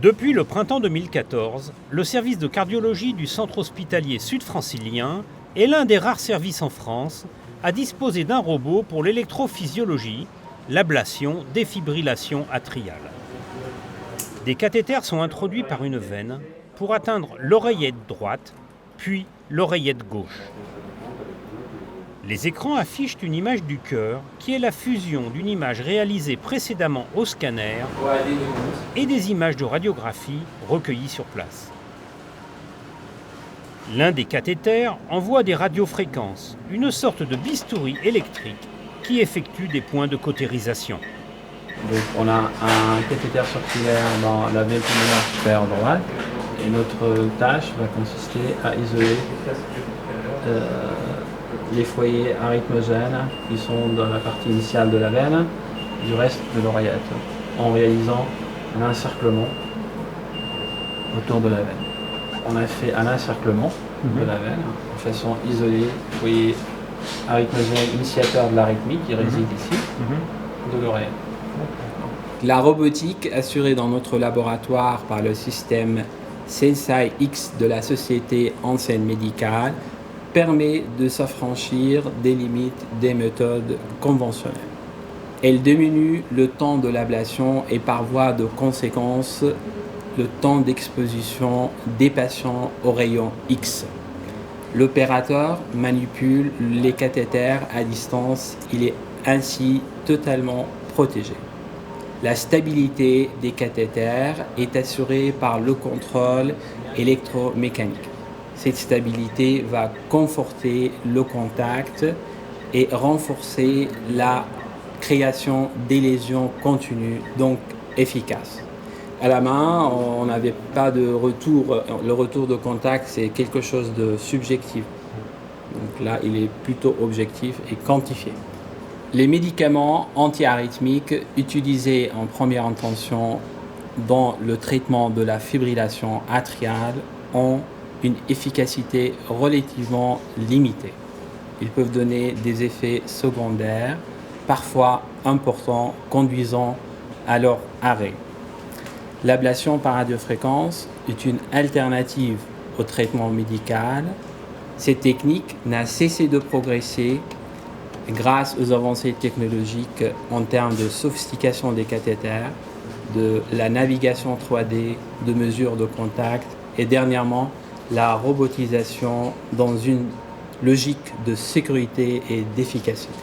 Depuis le printemps 2014, le service de cardiologie du centre hospitalier sud-francilien est l'un des rares services en France à disposer d'un robot pour l'électrophysiologie, l'ablation, défibrillation atriale. Des cathéters sont introduits par une veine pour atteindre l'oreillette droite, puis l'oreillette gauche. Les écrans affichent une image du cœur qui est la fusion d'une image réalisée précédemment au scanner et des images de radiographie recueillies sur place. L'un des cathéters envoie des radiofréquences, une sorte de bistouri électrique qui effectue des points de cautérisation. Donc on a un cathéter circulaire dans la veine pulmonaire supérieure droite et notre tâche va consister à isoler les foyers arythmogènes qui sont dans la partie initiale de la veine du reste de l'oreillette en réalisant un encerclement autour de la veine. On a fait un encerclement de la veine de façon isolée les foyers arythmogènes initiateurs de l'arythmie qui résident ici de l'oreillette. La robotique assurée dans notre laboratoire par le système Sensai X de la société Hansen Médicale permet de s'affranchir des limites des méthodes conventionnelles. Elle diminue le temps de l'ablation et par voie de conséquence le temps d'exposition des patients aux rayons X. L'opérateur manipule les cathéters à distance, il est ainsi totalement protégé. La stabilité des cathéters est assurée par le contrôle électromécanique. Cette stabilité va conforter le contact et renforcer la création des lésions continues, donc efficaces. À la main, on n'avait pas de retour. Le retour de contact, c'est quelque chose de subjectif. Donc là, il est plutôt objectif et quantifié. Les médicaments antiarythmiques utilisés en première intention dans le traitement de la fibrillation atriale ont une efficacité relativement limitée. Ils peuvent donner des effets secondaires, parfois importants, conduisant à leur arrêt. L'ablation par radiofréquence est une alternative au traitement médical. Cette technique n'a cessé de progresser grâce aux avancées technologiques en termes de sophistication des cathéters, de la navigation 3D, de mesures de contact et dernièrement la robotisation dans une logique de sécurité et d'efficacité.